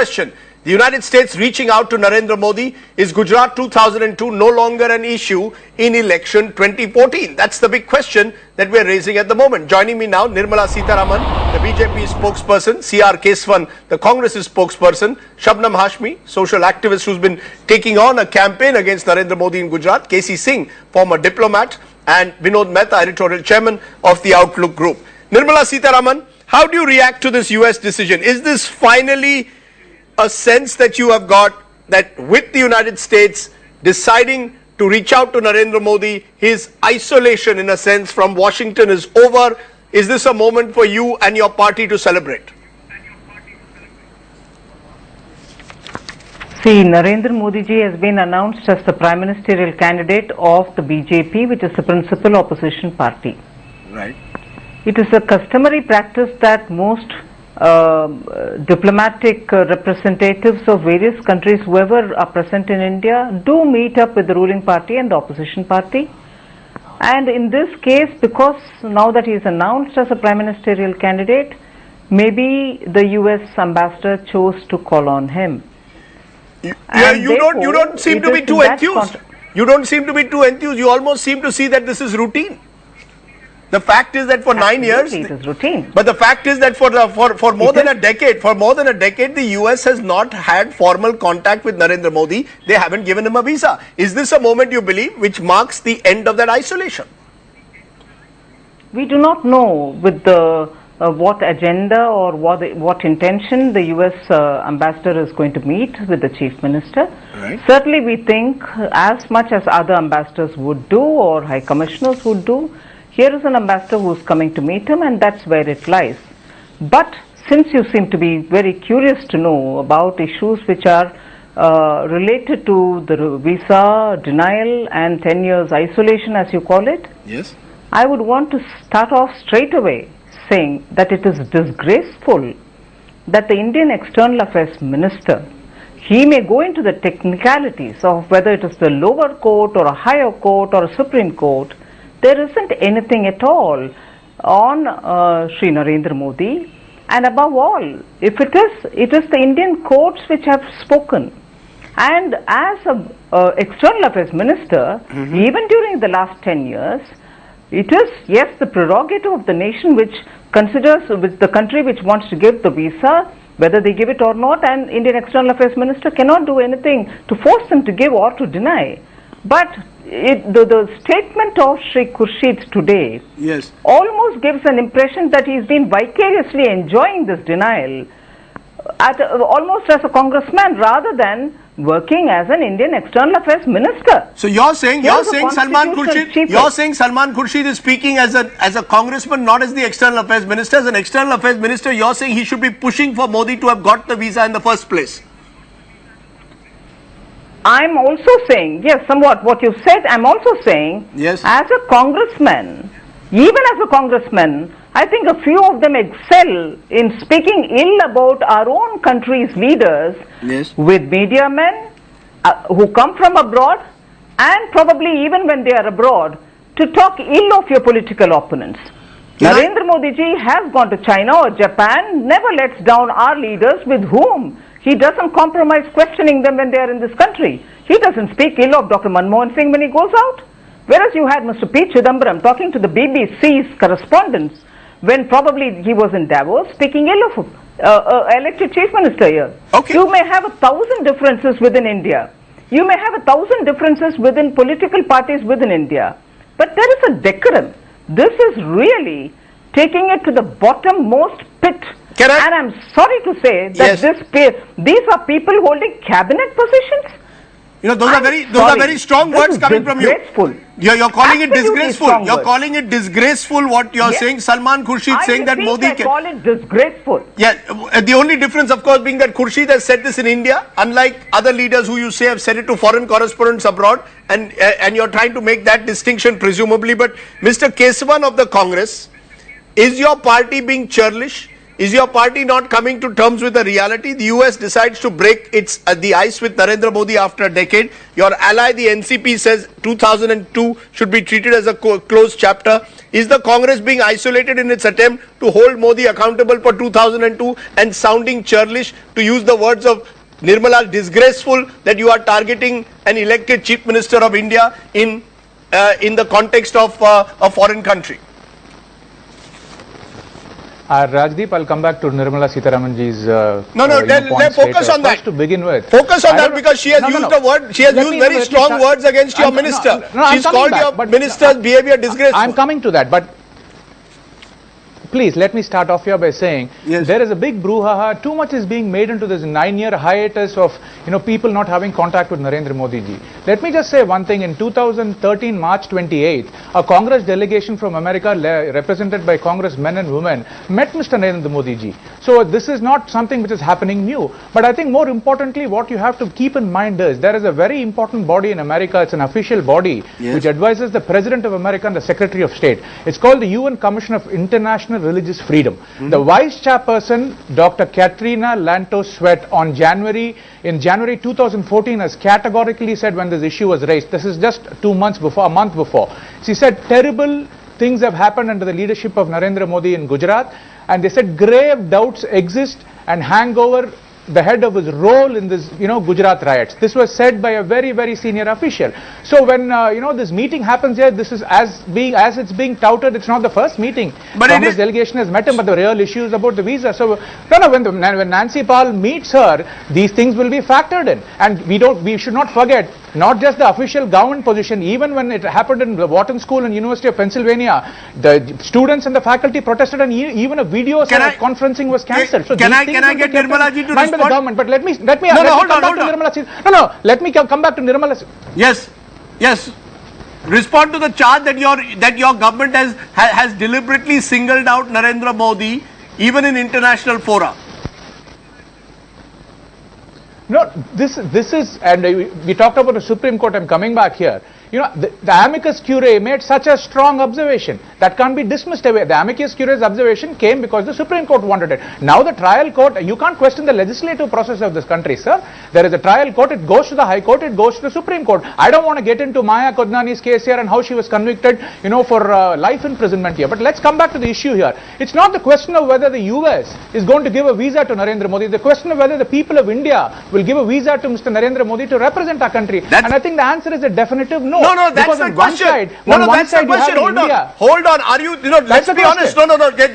question. The United States reaching out to Narendra Modi. Is Gujarat 2002 no longer an issue in election 2014? That's the big question that we're raising at the moment. Joining me now, Nirmala Sitharaman, the BJP spokesperson, C.R.Kesavan, the Congress spokesperson, Shabnam Hashmi, social activist who's been taking on a campaign against Narendra Modi in Gujarat, K.C. Singh, former diplomat, and Vinod Mehta, editorial chairman of the Outlook Group. Nirmala Sitharaman, how do you react to this US decision? Is this finally a sense that you have got that with the United States deciding to reach out to Narendra Modi, his isolation in a sense from Washington is over? Is this a moment for you and your party to celebrate? See, Narendra Modi ji has been announced as the prime ministerial candidate of the BJP, which is the principal opposition party. Right. It is a customary practice that most diplomatic representatives of various countries, whoever are present in India, do meet up with the ruling party and the opposition party. And in this case, because now that he is announced as a prime ministerial candidate, maybe the US ambassador chose to call on him. You don't seem to be too enthused. You don't seem to be too enthused. You almost seem to see that this is routine. The fact is that for 9 years, it is routine. But the fact is that for more than a decade, the US has not had formal contact with Narendra Modi. They haven't given him a visa. Is this a moment, you believe, which marks the end of that isolation? We do not know with the what agenda or what intention the US ambassador is going to meet with the chief minister. Right. Certainly, we think as much as other ambassadors would do or high commissioners would do. Here is an ambassador who is coming to meet him, and that's where it lies. But since you seem to be very curious to know about issues which are related to the visa denial and 10 years isolation, as you call it, yes, I would want to start off straight away saying that it is disgraceful that the Indian External Affairs Minister, he may go into the technicalities of whether it is the lower court or a higher court or a Supreme Court. There isn't anything at all on Sri Narendra Modi, and above all, if it is the Indian courts which have spoken. And as a External Affairs Minister, even during the last 10 years, it is, yes, the prerogative of the nation which considers, with the country which wants to give the visa, whether they give it or not, and Indian External Affairs Minister cannot do anything to force them to give or to deny. But the statement of Sri Khurshid today, yes, almost gives an impression that he's been vicariously enjoying this denial almost as a congressman rather than working as an Indian External Affairs Minister. So you're saying Salman Khurshid is speaking as a congressman, not as the External Affairs Minister. As an External Affairs Minister, you're saying he should be pushing for Modi to have got the visa in the first place. I'm also saying, yes, somewhat what you said, I'm also saying, yes, as a congressman, even as a congressman, I think a few of them excel in speaking ill about our own country's leaders, yes, with media men who come from abroad, and probably even when they are abroad, to talk ill of your political opponents. Narendra Modi ji has gone to China or Japan, never lets down our leaders with whom he doesn't compromise questioning them when they are in this country. He doesn't speak ill of Dr. Manmohan Singh when he goes out. Whereas you had Mr. P. Chidambaram talking to the BBC's correspondents when probably he was in Davos, speaking ill of elected chief minister here. Okay. You may have 1,000 differences within India. You may have 1,000 differences within political parties within India. But there is a decorum. This is really taking it to the bottommost pit. And I'm sorry to say that yes, these are people holding cabinet positions. You know, those are very strong words coming from you. You're calling it disgraceful. You're calling it disgraceful what you're saying. Salman Khurshid saying that Modi can call it disgraceful. Yeah, the only difference of course being that Khurshid has said this in India, unlike other leaders who you say have said it to foreign correspondents abroad, and you're trying to make that distinction presumably. But Mr. Kesavan of the Congress, is your party being churlish? Is your party not coming to terms with the reality? The US decides to break the ice with Narendra Modi after a decade. Your ally, the NCP, says 2002 should be treated as a closed chapter. Is the Congress being isolated in its attempt to hold Modi accountable for 2002 and sounding churlish, to use the words of Nirmala, disgraceful that you are targeting an elected Chief Minister of India in the context of a foreign country? Rajdeep, I'll come back to Nirmala Sitharamanji's then focus on that. First, to begin with, focus on that, because she has used the word, she has used very strong words against your minister. She's called your minister's behavior disgraceful. I'm coming to that, but please let me start off here by saying there is a big brouhaha. Too much is being made into this 9-year hiatus of people not having contact with Narendra Modi ji. Let me just say one thing. In 2013, March 28th, a Congress delegation from America represented by congressmen and women met Mr. Narendra Modi ji. So this is not something which is happening new. But I think more importantly, what you have to keep in mind is there is a very important body in America. It's an official body which advises the President of America and the Secretary of State. It's called the UN Commission of International Religious Freedom. The Vice Chairperson, Dr. Katrina Lantos Sweat, in January 2014 has categorically said, when this issue was raised, this is just a month before, she said terrible things have happened under the leadership of Narendra Modi in Gujarat, and they said grave doubts exist and hang over the head of his role in this, Gujarat riots. This was said by a very, very senior official. So when, this meeting happens here, this is as it's being touted, it's not the first meeting. But Congress delegation has met him, but the real issue is about the visa. So, when Nancy Paul meets her, these things will be factored in. And we should not forget, not just the official government position, even when it happened in the Wharton School and University of Pennsylvania, the students and the faculty protested, and even a video conferencing was cancelled. So can I get Nirmala ji to respond? The government, but let me come back to Nirmala. Yes. Respond to the charge that your government has deliberately singled out Narendra Modi even in international fora. No, this is, and we talked about the Supreme Court. I'm coming back here. The amicus curiae made such a strong observation that can't be dismissed away. The amicus curiae's observation came because the Supreme Court wanted it. Now the trial court, you can't question the legislative process of this country, sir. There is a trial court, it goes to the High Court, it goes to the Supreme Court. I don't want to get into Maya Kodnani's case here and how she was convicted, for life imprisonment here. But let's come back to the issue here. It's not the question of whether the US is going to give a visa to Narendra Modi. It's the question of whether the people of India will give a visa to Mr. Narendra Modi to represent our country. And I think the answer is a definitive no. No, that's the question. That's the question. Hold on. Are you, let's be honest.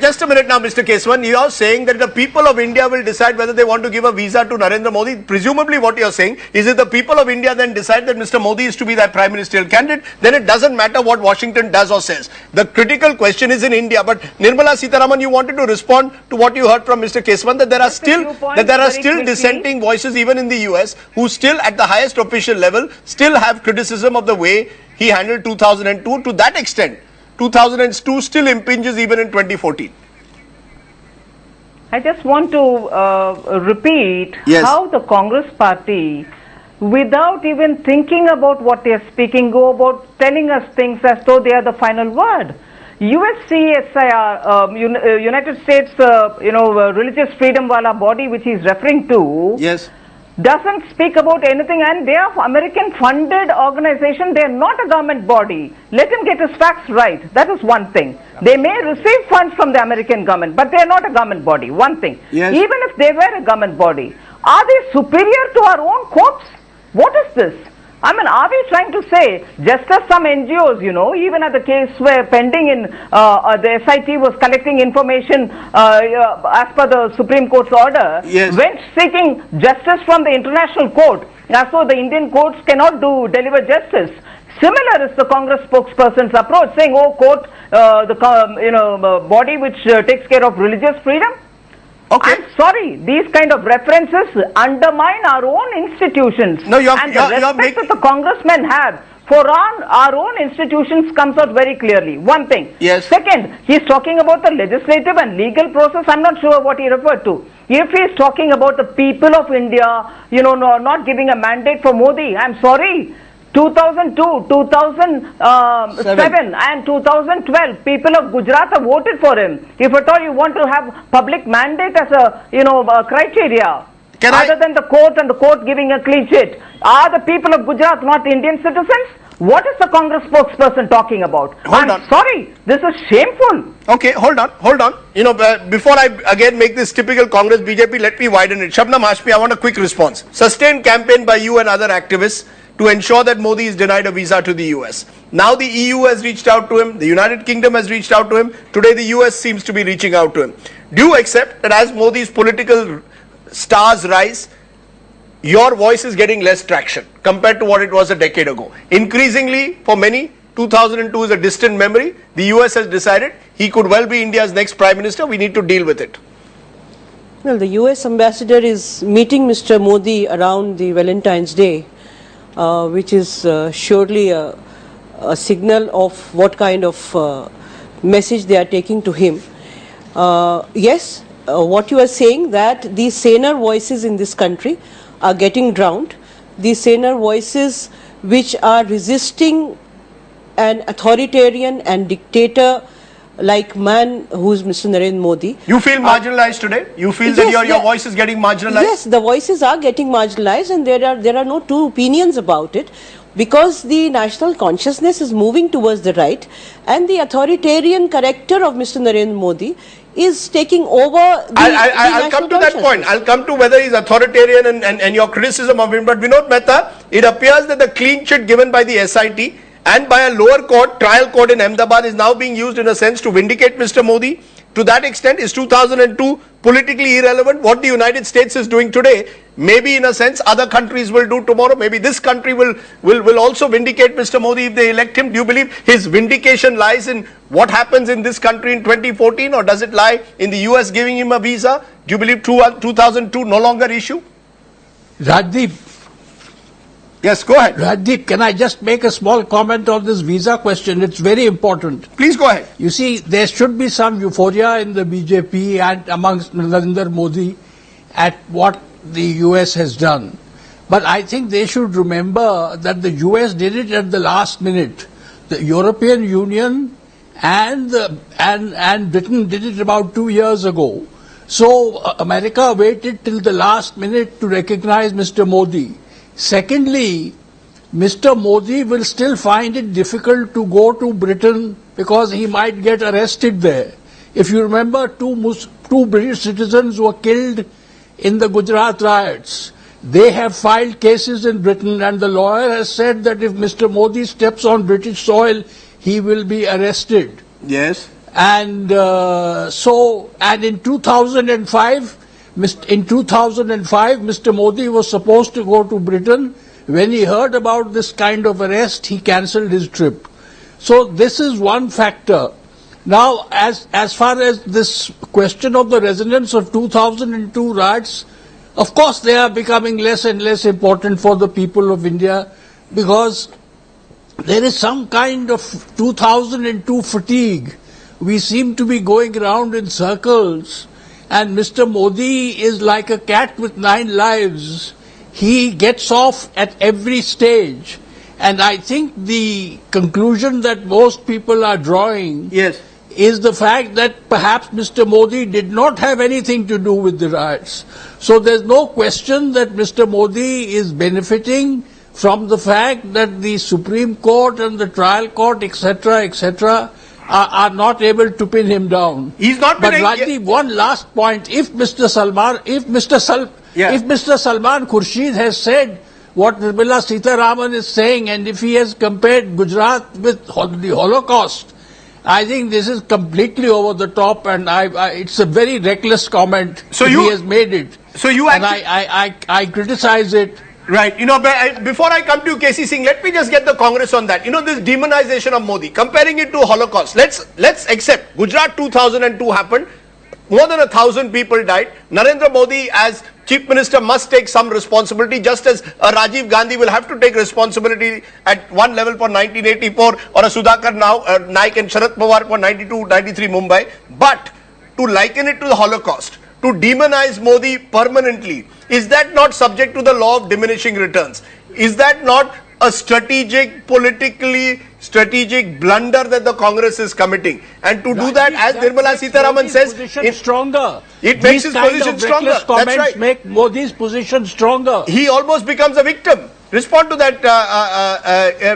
Just a minute now, Mr. Kesavan. You are saying that the people of India will decide whether they want to give a visa to Narendra Modi. Presumably what you are saying is, if the people of India then decide that Mr. Modi is to be their prime ministerial candidate, then it doesn't matter what Washington does or says. The critical question is in India. But Nirmala Sitharaman, you wanted to respond to what you heard from Mr. Kesavan, that there are still dissenting voices even in the US who still at the highest official level still have criticism of the way he handled 2002. To that extent, 2002 still impinges even in 2014. I just want to repeat how the Congress party, without even thinking about what they are speaking, go about telling us things as though they are the final word. USCSIR, United States, religious freedom wala body, which he is referring to, doesn't speak about anything, and they are American funded organization. They are not a government body. Let him get his facts right. That is one thing. They may receive funds from the American government, but they are not a government body. One thing. Even if they were a government body, are they superior to our own courts? What is this? I mean, are we trying to say, just as some NGOs, even at the case where pending in the SIT was collecting information as per the Supreme Court's order, went seeking justice from the international court, as though the Indian courts cannot deliver justice. Similar is the Congress spokesperson's approach, saying, oh, court, the body which takes care of religious freedom. I'm sorry, these kind of references undermine our own institutions. And the respect that the congressmen have for our own institutions comes out very clearly. One thing. Second, he's talking about the legislative and legal process. I'm not sure what he referred to. If he's talking about the people of India, not giving a mandate for Modi, I'm sorry. 2002, 2007 and 2012, people of Gujarat have voted for him. If at all you want to have public mandate as a, criteria, other than the court and the court giving a clean sheet, are the people of Gujarat not Indian citizens? What is the Congress spokesperson talking about? I'm sorry, this is shameful. Okay, hold on. You know, before I again make this typical Congress BJP, let me widen it. Shabnam Hashmi, I want a quick response. Sustained campaign by you and other activists to ensure that Modi is denied a visa to the US. Now the EU has reached out to him, the United Kingdom has reached out to him, today the US seems to be reaching out to him. Do you accept that as Modi's political stars rise, your voice is getting less traction compared to what it was a decade ago? Increasingly, for many, 2002 is a distant memory. The US has decided he could well be India's next Prime Minister. We need to deal with it. Well, the US ambassador is meeting Mr. Modi around the Valentine's Day, which is surely a signal of what kind of message they are taking to him. Yes, what you are saying, that the saner voices in this country are getting drowned. The saner voices which are resisting an authoritarian and dictator like man who is Mr. Narendra Modi. You feel marginalized today? You feel that your voice is getting marginalized? Yes, the voices are getting marginalized, and there are no two opinions about it, because the national consciousness is moving towards the right, and the authoritarian character of Mr. Narendra Modi is taking over the I'll come to that point. I'll come to whether he's authoritarian and your criticism of him. But Vinod Mehta, it appears that the clean chit given by the SIT and by a lower court, trial court in Ahmedabad, is now being used in a sense to vindicate Mr. Modi. To that extent, is 2002 politically irrelevant? What the United States is doing today, maybe in a sense other countries will do tomorrow. Maybe this country will also vindicate Mr. Modi if they elect him. Do you believe his vindication lies in what happens in this country in 2014, or does it lie in the US giving him a visa? Do you believe 2002 no longer issue? Rajdeep. Yes, go ahead. Rajdeep, can I just make a small comment on this visa question? It's very important. Please go ahead. You see, there should be some euphoria in the BJP and amongst Narendra Modi at what the US has done. But I think they should remember that the US did it at the last minute. The European Union and Britain did it about 2 years ago. So America waited till the last minute to recognize Mr. Modi. Secondly, Mr. Modi will still find it difficult to go to Britain because he might get arrested there. If you remember, two British citizens were killed in the Gujarat riots. They have filed cases in Britain, and the lawyer has said that if Mr. Modi steps on British soil, he will be arrested. Yes. And in 2005, Mr. Modi was supposed to go to Britain. When he heard about this kind of arrest, he cancelled his trip. So this is one factor. Now, as far as this question of the resonance of 2002 riots, of course they are becoming less and less important for the people of India, because there is some kind of 2002 fatigue. We seem to be going around in circles. And Mr. Modi is like a cat with 9 lives. He gets off at every stage. And I think the conclusion that most people are drawing is the fact that perhaps Mr. Modi did not have anything to do with the riots. So there's no question that Mr. Modi is benefiting from the fact that the Supreme Court and the trial court, etc., are not able to pin him down. He's not. But Rajdeep, one last point: if Mr. Salman Khurshid has said what Nirmala Sitharaman is saying, and if he has compared Gujarat with the Holocaust, I think this is completely over the top, and it's a very reckless comment. So he has made it. So you actually, I criticize it. Right. You know, before I come to KC Singh, let me just get the Congress on that. You know, this demonization of Modi, comparing it to Holocaust. Let's accept Gujarat 2002 happened. More than 1,000 people died. Narendra Modi as Chief Minister must take some responsibility, just as Rajiv Gandhi will have to take responsibility at one level for 1984, or a Sudhakar Naik and Sharad Pawar for 92-93 Mumbai. But to liken it to the Holocaust, to demonize Modi permanently, is that not subject to the law of diminishing returns? Is that not a politically strategic blunder that the Congress is committing? And to do that, as Nirmala Sitharaman says, it's stronger. It makes his position stronger. That's right. Make Modi's position stronger. He almost becomes a victim. Respond to that,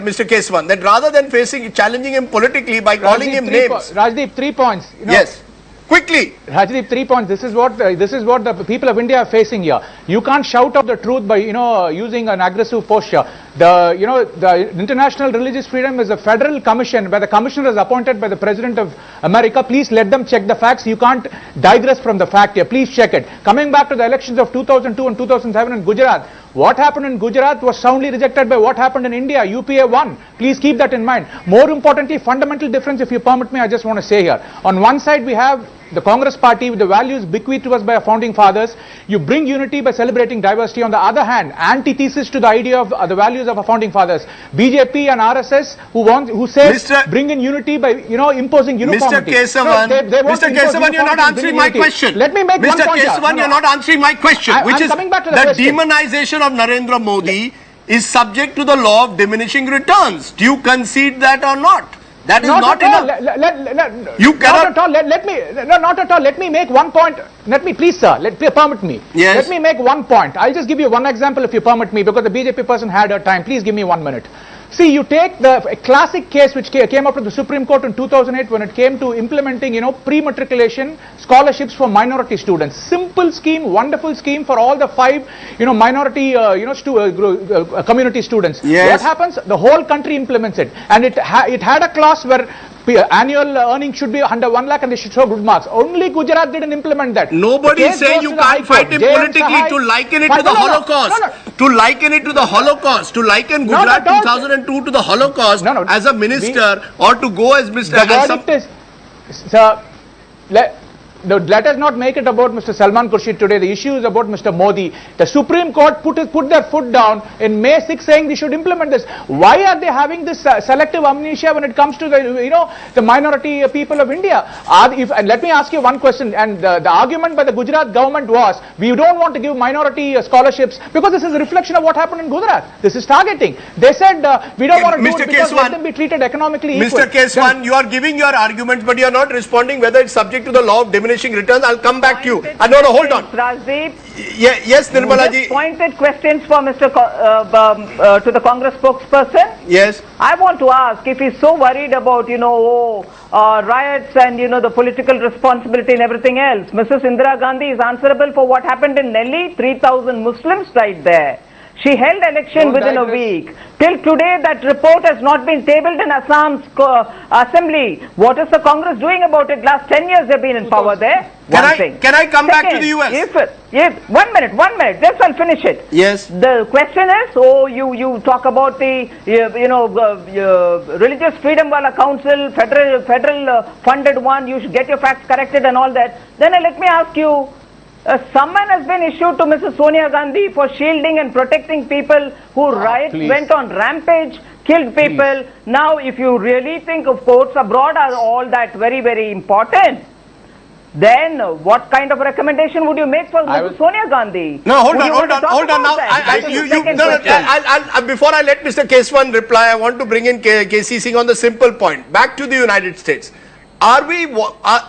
Mr. Kesavan, that rather than challenging him politically by calling him names. Rajdeep, 3 points. Yes. Quickly. Rajdeep, 3 points. This is what the people of India are facing here. You can't shout out the truth by using an aggressive posture. The International Religious Freedom is a federal commission where the commissioner is appointed by the President of America. Please let them check the facts. You can't digress from the fact here. Please check it. Coming back to the elections of 2002 and 2007 in Gujarat. What happened in Gujarat was soundly rejected by what happened in India. UPA won. Please keep that in mind. More importantly, fundamental difference, if you permit me, I just want to say here. On one side, we have the Congress party with the values bequeathed to us by our founding fathers. You bring unity by celebrating diversity. On the other hand, antithesis to the idea of the values of our founding fathers. BJP and RSS who says bring in unity by imposing uniformity. Mr. Kesavan, Mr. Kesavan, you're not answering my question. Let me make one point. Mr. Kesavan, you're not answering my question, which is the demonization of Narendra Modi is subject to the law of diminishing returns. Do you concede that or not? That is not enough. You cannot. Not at all. Let me make one point. Please, sir. Permit me. Yes. Let me make one point. I'll just give you one example if you permit me, because the BJP person had her time. Please give me 1 minute. See, you take a classic case which came up to the Supreme Court in 2008 when it came to implementing, pre-matriculation scholarships for minority students. Simple scheme, wonderful scheme for all the 5, minority, community students. Yes. What happens? The whole country implements it, and it had a clause where annual earnings should be under 1 lakh and they should show good marks. Only Gujarat didn't implement that. Nobody is saying you can't fight him politically to liken it to the Holocaust. To liken it to the Holocaust. To liken Gujarat 2002 to the Holocaust as a minister or to go as Mr. The verdict is, sir, let us not make it about Mr. Salman Khurshid today. The issue is about Mr. Modi. The Supreme Court put their foot down in May 6 saying they should implement this. Why are they having this selective amnesia when it comes to the minority people of India? And let me ask you one question. And the argument by the Gujarat government was, we don't want to give minority scholarships because this is a reflection of what happened in Gujarat. This is targeting. They said we don't want to do it because let them be treated economically equal. Mr. Kesavan, you are giving your arguments, but you are not responding whether it's subject to the law of diminishing returns. I'll come back to you. No, hold on. Rajdeep. Yes, Nirmala ji. Pointed questions for Mr. To the Congress spokesperson. Yes. I want to ask if he's so worried about, riots and, the political responsibility and everything else. Mrs. Indira Gandhi is answerable for what happened in Delhi. 3,000 Muslims died there. She held election within a week. Till today, that report has not been tabled in Assam's assembly. What is the Congress doing about it? Last 10 years they've been in power there. Can I come back to the US? Yes, 1 minute. Just I'll finish it. Yes. The question is, you talk about the, Religious Freedom Wala Council, federal funded one. You should get your facts corrected and all that. Then let me ask you. A summon has been issued to Mrs. Sonia Gandhi for shielding and protecting people who went on rampage, killed people. Please. Now, if you really think of courts abroad are all that very, very important, then what kind of recommendation would you make for Mrs. Sonia Gandhi? No, hold on. Now, before I let Mr. Kesavan reply, I want to bring in KC Singh on the simple point. Back to the United States.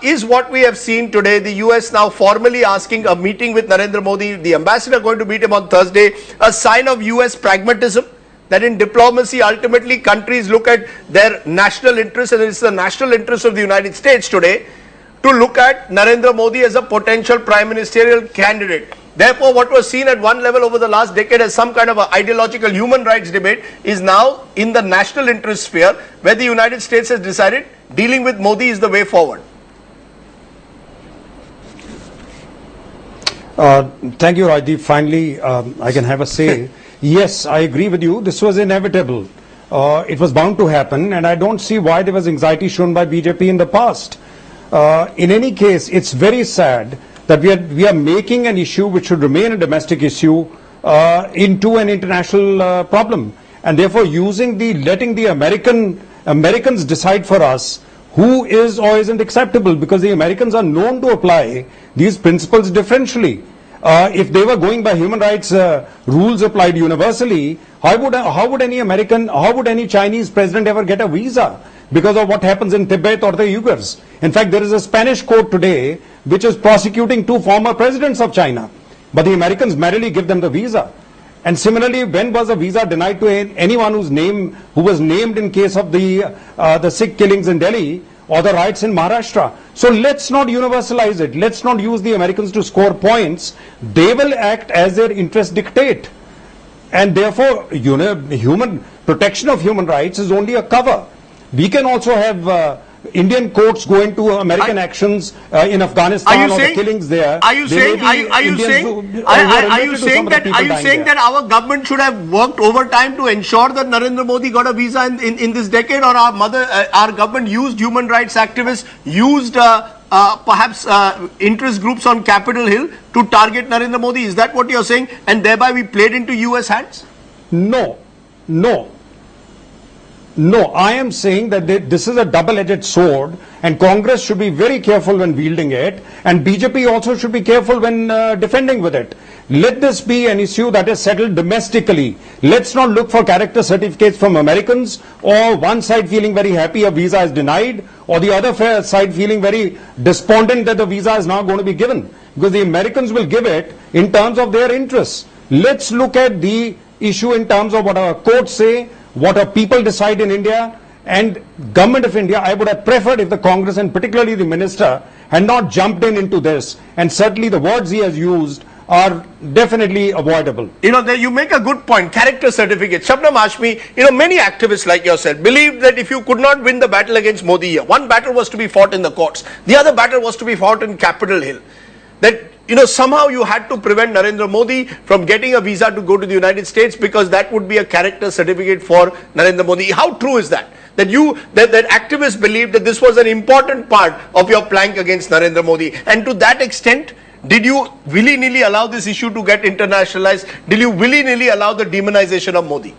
Is what we have seen today, the US now formally asking a meeting with Narendra Modi, the ambassador going to meet him on Thursday, a sign of US pragmatism? That in diplomacy, ultimately countries look at their national interests, and it's the national interest of the United States today to look at Narendra Modi as a potential prime ministerial candidate. Therefore, what was seen at one level over the last decade as some kind of an ideological human rights debate is now in the national interest sphere, where the United States has decided dealing with Modi is the way forward. Thank you, Rajdeep. Finally, I can have a say. Yes, I agree with you. This was inevitable. It was bound to happen, and I don't see why there was anxiety shown by BJP in the past. In any case, it's very sad that we are making an issue which should remain a domestic issue into an international problem, and therefore letting the Americans decide for us who is or isn't acceptable, because the Americans are known to apply these principles differentially. If they were going by human rights rules applied universally, how would any Chinese president ever get a visa because of what happens in Tibet or the Uyghurs? In fact, there is a Spanish court today which is prosecuting 2 former presidents of China, but the Americans merrily give them the visa. And similarly, when was a visa denied to anyone who was named in case of the Sikh killings in Delhi or the riots in Maharashtra? So let's not universalize it. Let's not use the Americans to score points. They will act as their interests dictate. And therefore, human protection of human rights is only a cover. We can also have Indian courts go into American actions in Afghanistan or the killings there. Are you saying that our government should have worked overtime to ensure that Narendra Modi got a visa in this decade, or our government used human rights activists, used perhaps interest groups on Capitol Hill to target Narendra Modi? Is that what you're saying? And thereby we played into US hands? No. No, I am saying that this is a double-edged sword, and Congress should be very careful when wielding it, and BJP also should be careful when defending with it. Let this be an issue that is settled domestically. Let's not look for character certificates from Americans, or one side feeling very happy a visa is denied, or the other side feeling very despondent that the visa is now going to be given, because the Americans will give it in terms of their interests. Let's look at the issue in terms of what our courts say, what our people decide in India, and government of India. I would have preferred if the Congress and particularly the minister had not jumped into this, and certainly the words he has used are definitely avoidable. You make a good point. Character certificates. Shabnam Hashmi, many activists like yourself believed that if you could not win the battle against Modi here, one battle was to be fought in the courts, the other battle was to be fought in Capitol Hill. That somehow you had to prevent Narendra Modi from getting a visa to go to the United States, because that would be a character certificate for Narendra Modi. How true is that? That activists believed that this was an important part of your plank against Narendra Modi. And to that extent, did you willy-nilly allow this issue to get internationalized? Did you willy-nilly allow the demonization of Modi?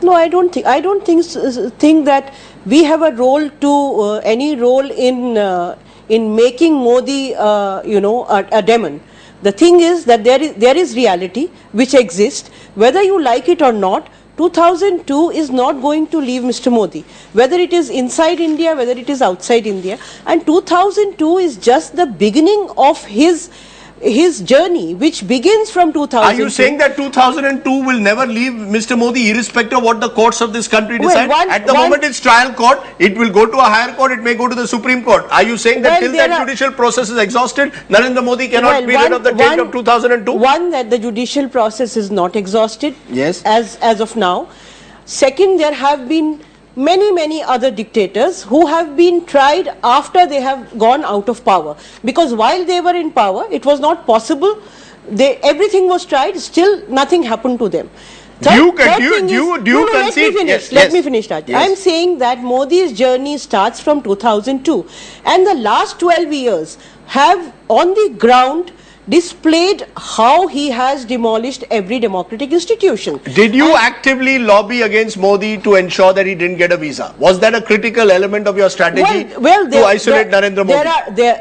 No, I don't think that we have a role to any role in making Modi, a demon. The thing is that there is reality which exists. Whether you like it or not, 2002 is not going to leave Mr. Modi, whether it is inside India, whether it is outside India. And 2002 is just the beginning of his journey, which begins from 2002. Are you saying that 2002 will never leave Mr. Modi, irrespective of what the courts of this country decide? At the moment it's trial court, it will go to a higher court, it may go to the Supreme Court. Are you saying that till that judicial process is exhausted, Narendra Modi cannot be rid of the taint of 2002? One, that the judicial process is not exhausted, yes, as of now. Second, there have been many other dictators who have been tried after they have gone out of power, because while they were in power it was not possible. Everything was tried, still nothing happened to them. Let me finish that. Yes. I am saying that Modi's journey starts from 2002, and the last 12 years have on the ground displayed how he has demolished every democratic institution. Did you actively lobby against Modi to ensure that he didn't get a visa? Was that a critical element of your strategy to isolate Narendra Modi?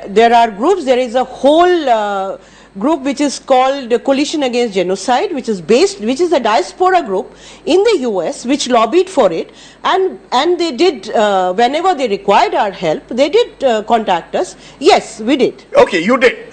There are groups. There is a whole group which is called Coalition Against Genocide, which is a diaspora group in the US, which lobbied for it, and they did, whenever they required our help, they did contact us. Yes, we did. Okay, you did.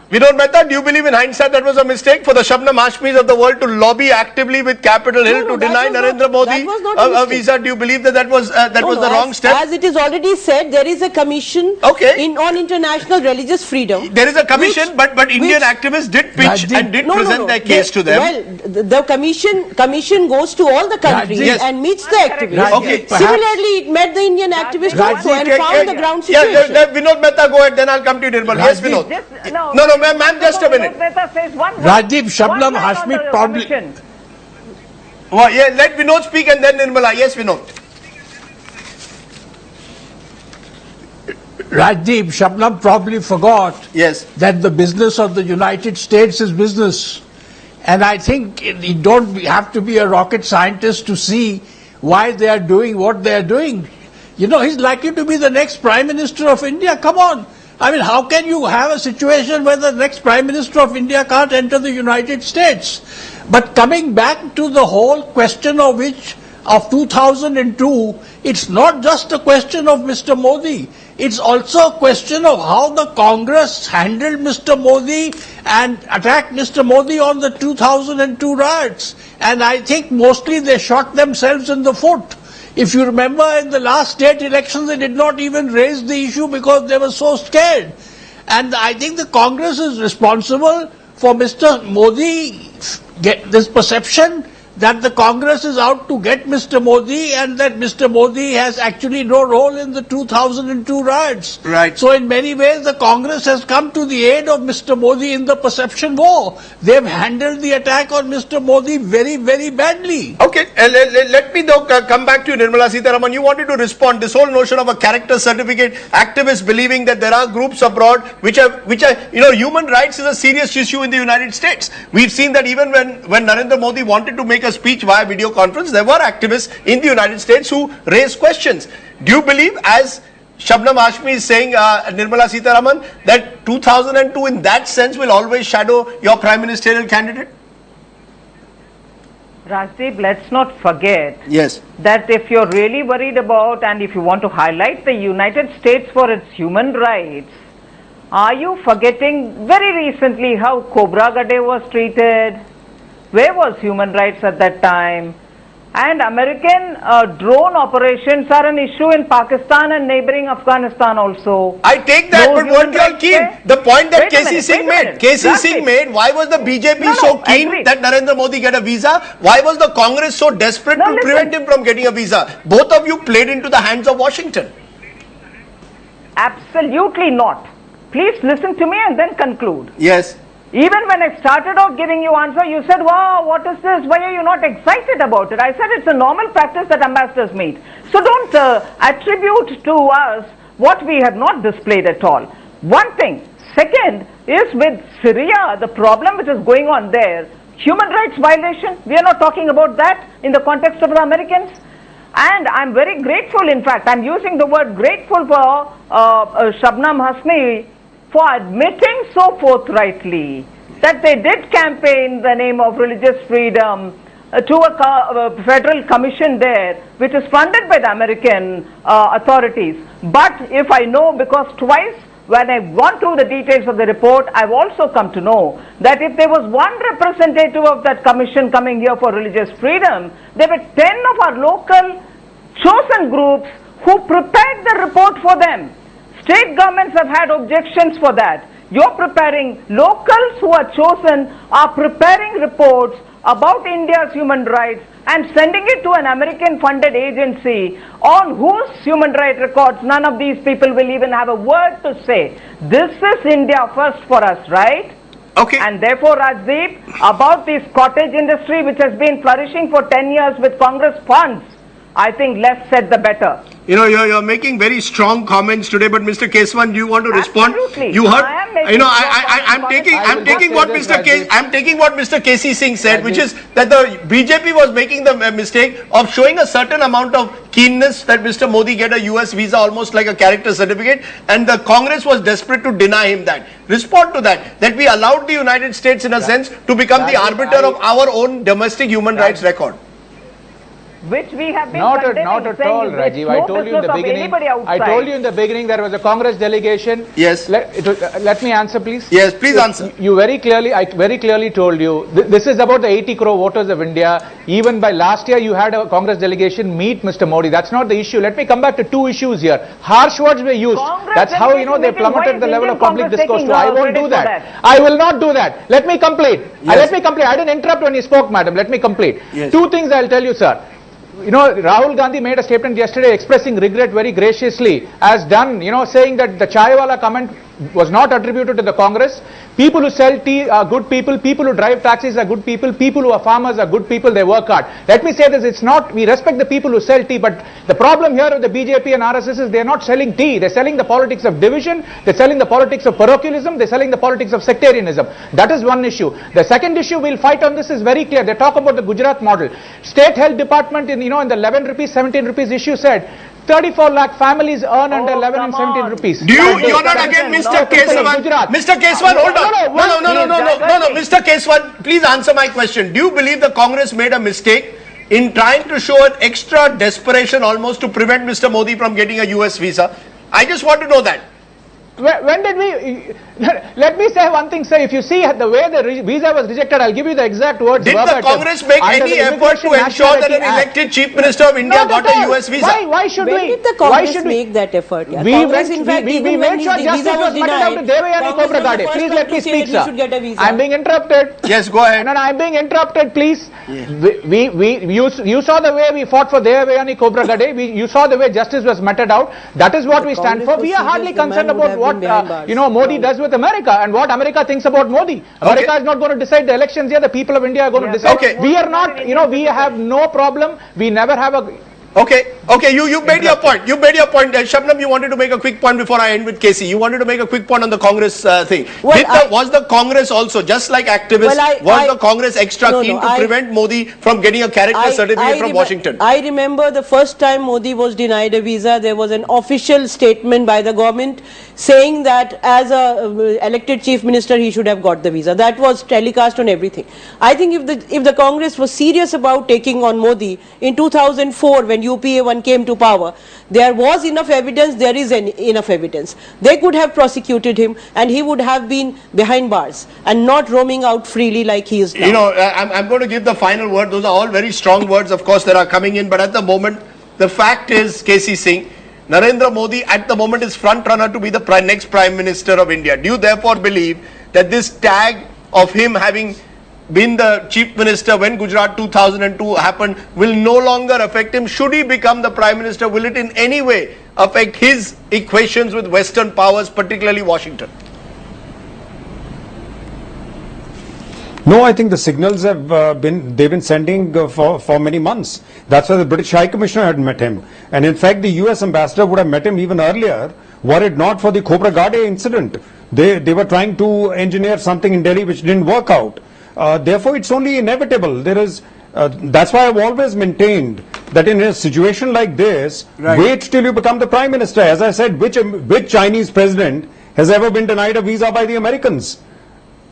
Vinod Mehta, do you believe in hindsight that was a mistake for the Shabnam Hashmis of the world to lobby actively with Capitol Hill to deny Narendra Modi a visa? Do you believe that was the wrong step? As it is already said, there is a commission on international religious freedom. There is a commission, but Indian activists did pitch and did present their case to them. Well, the commission goes to all the countries and meets the activists. Okay. Similarly, it met the Indian activists also and found the ground situation. Yeah, Vinod Mehta, go ahead, then I'll come to you, Nirmal. Yes, Vinod. No, ma'am, just a minute. Rajiv, Shabnam Hashmi probably... Well, yeah, let Vinod speak and then Nirmala. Yes, Vinod. Rajiv, Shabnam probably forgot that the business of the United States is business. And I think you don't have to be a rocket scientist to see why they are doing what they are doing. He's likely to be the next Prime Minister of India. Come on. I mean, how can you have a situation where the next Prime Minister of India can't enter the United States? But coming back to the whole question of 2002, it's not just a question of Mr. Modi. It's also a question of how the Congress handled Mr. Modi and attacked Mr. Modi on the 2002 riots. And I think mostly they shot themselves in the foot. If you remember, in the last state elections, they did not even raise the issue because they were so scared. And I think the Congress is responsible for Mr. Modi get this perception that the Congress is out to get Mr. Modi and that Mr. Modi has actually no role in the 2002 riots. Right. So in many ways the Congress has come to the aid of Mr. Modi in the perception war. They've handled the attack on Mr. Modi very, very badly. Okay, let me though come back to you, Nirmala Sitharaman. You wanted to respond. This whole notion of a character certificate, activists believing that there are groups abroad which are, human rights is a serious issue in the United States. We've seen that even when Narendra Modi wanted to make a speech via video conference, there were activists in the United States who raised questions. Do you believe, as Shabnam Hashmi is saying, Nirmala Sitharaman, that 2002 in that sense will always shadow your prime ministerial candidate? Rajdeep, let's not forget Yes. that if you're really worried about and if you want to highlight the United States for its human rights, are you forgetting very recently how Cobra Gade was treated? Where was human rights at that time? And American drone operations are an issue in Pakistan and neighboring Afghanistan also. I take that, but weren't you all keen? The point that KC Singh made, why was the BJP so keen that Narendra Modi get a visa? Why was the Congress so desperate to prevent him from getting a visa? Both of you played into the hands of Washington. Absolutely not. Please listen to me and then conclude. Yes. Even when I started out giving you answer, you said, wow, what is this? Why are you not excited about it? I said it's a normal practice that ambassadors meet. So don't attribute to us what we have not displayed at all. One thing. Second is with Syria, the problem which is going on there, human rights violation. We are not talking about that in the context of the Americans. And I'm very grateful, in fact, I'm using the word grateful for Shabnam Hashmi for admitting so forthrightly that they did campaign in the name of religious freedom to a federal commission there, which is funded by the American authorities. But if I know, because twice when I've gone through the details of the report, I've also come to know that if there was one representative of that commission coming here for religious freedom, there were 10 of our local chosen groups who prepared the report for them. State governments have had objections for that. You're preparing, locals who are chosen are preparing reports about India's human rights and sending it to an American funded agency on whose human rights records none of these people will even have a word to say. This is India first for us, right? Okay. And therefore, Rajdeep, about this cottage industry which has been flourishing for 10 years with Congress funds, I think less said the better. You're making very strong comments today, but Mr. Kesavan, do you want to respond? Absolutely. You heard, I'm taking what Mr. KC Singh said, which is that the BJP was making the mistake of showing a certain amount of keenness that Mr. Modi get a US visa almost like a character certificate, and the Congress was desperate to deny him that. Respond to that we allowed the United States in a sense to become the arbiter of our own domestic human rights record. Which we have been not at all, Rajiv. I told you in the beginning. I told you in the beginning there was a Congress delegation. Yes. Let me answer, please. Yes, please answer. I very clearly told you this is about the 80 crore voters of India. Even by last year, you had a Congress delegation meet Mr. Modi. That's not the issue. Let me come back to two issues here. Harsh words were used. That's how they plummeted the level of public discourse. I won't do that. I will not do that. Let me complete. Yes. I didn't interrupt when you spoke, madam. Let me complete. Yes. Two things I'll tell you, sir. Rahul Gandhi made a statement yesterday expressing regret very graciously, as done, saying that the Chaiwala comment was not attributed to the Congress. People who sell tea are good people. People who drive taxis are good people. People who are farmers are good people. They work hard. Let me say this, it's not, we respect the people who sell tea, but the problem here with the BJP and RSS is they're not selling tea. They're selling the politics of division. They're selling the politics of parochialism. They're selling the politics of sectarianism. That is one issue. The second issue we'll fight on this is very clear. They talk about the Gujarat model. State Health Department in the 11 rupees, 17 rupees issue said 34 lakh families earn under 11 and 17 rupees. You're not again Mr. Kesavan. Mr. Kesavan, hold on. No, Mr. Kesavan, please answer my question. Do you believe the Congress made a mistake in trying to show an extra desperation almost to prevent Mr. Modi from getting a US visa? I just want to know that. When did we, let me say one thing, sir, if you see the way the visa was rejected, I'll give you the exact words. Did the Congress make any effort to ensure that an elected Chief Minister of India got a US visa? Why should when we? Did the Congress make that effort? Yeah? We Congress, in fact, we made sure justice was meted out to Devayani Khobragade. Please let me speak, sir. I'm being interrupted. Yes, go ahead. No, I'm being interrupted, please. You saw the way we fought for Devayani Khobragade. You saw the way justice was meted out. That is what we stand for. We are hardly concerned about what Modi does with America and what America thinks about Modi. America is not going to decide the elections here. The people of India are going to decide. Okay. We are not, we have no problem. We never have a... Okay, you made your point. You made your point. Shabnam, you wanted to make a quick point before I end with Casey. You wanted to make a quick point on the Congress thing. Well, was the Congress also, just like activists, was the Congress extra keen to prevent Modi from getting a character certificate from Washington? I remember the first time Modi was denied a visa, there was an official statement by the government saying that as a elected chief minister he should have got the visa. That was telecast on everything. I think if the Congress was serious about taking on Modi in 2004 when UPA 1 came to power, there was enough evidence, there is enough evidence. They could have prosecuted him and he would have been behind bars and not roaming out freely like he is now. I'm going to give the final word. Those are all very strong words, of course, that are coming in. But at the moment, the fact is, K.C. Singh, Narendra Modi at the moment is front runner to be the next Prime Minister of India. Do you therefore believe that this tag of him having been the Chief Minister when Gujarat 2002 happened will no longer affect him? Should he become the Prime Minister, will it in any way affect his equations with Western powers, particularly Washington? No, I think the signals have they've been sending for many months. That's why the British High Commissioner had met him. And in fact, the US Ambassador would have met him even earlier, were it not for the Khobragade incident. They were trying to engineer something in Delhi which didn't work out. Therefore, it's only inevitable. That's why I've always maintained that in a situation like this, wait till you become the Prime Minister. As I said, which Chinese president has ever been denied a visa by the Americans?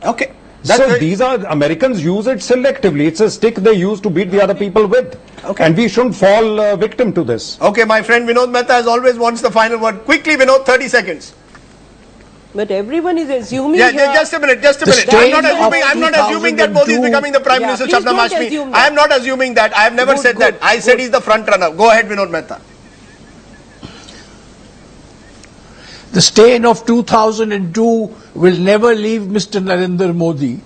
Okay. So these are, Americans use it selectively. It's a stick they use to beat the other people with. Okay. And we shouldn't fall victim to this. Okay, my friend Vinod Mehta as always wants the final word. Quickly, Vinod, 30 seconds. But everyone is assuming. Yeah, just a minute. I'm not assuming that Modi is becoming the Prime Minister. Shabnam Ashmi. I am not assuming that. I have never said that. I said he's the front runner. Go ahead, Vinod Mehta. The stain of 2002 will never leave Mr. Narendra Modi.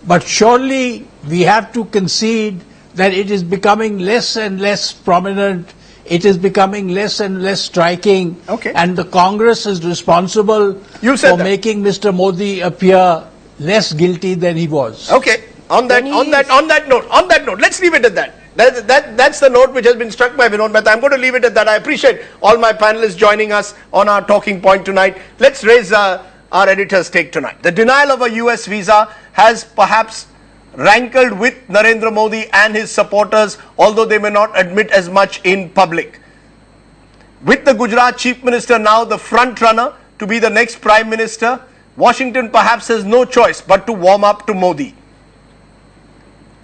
But surely we have to concede that it is becoming less and less prominent. It is becoming less and less striking. Okay. And the Congress is responsible for making Mr. Modi appear less guilty than he was. Okay. On that note, let's leave it at that. That's the note which has been struck by Vinod Mehta. I'm going to leave it at that. I appreciate all my panelists joining us on our talking point tonight. Let's raise our editor's take tonight. The denial of a US visa has perhaps rankled with Narendra Modi and his supporters, although they may not admit as much in public. With the Gujarat Chief Minister now the front runner to be the next Prime Minister, Washington perhaps has no choice but to warm up to Modi.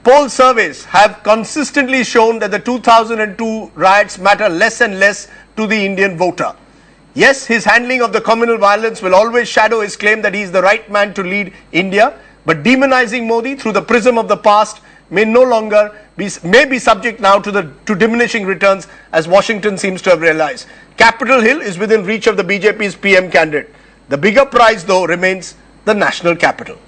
Poll surveys have consistently shown that the 2002 riots matter less and less to the Indian voter. Yes, his handling of the communal violence will always shadow his claim that he is the right man to lead India, but demonizing Modi through the prism of the past may be subject now to diminishing returns, as Washington seems to have realized. Capitol Hill is within reach of the BJP's PM candidate. The bigger prize, though, remains the national capital.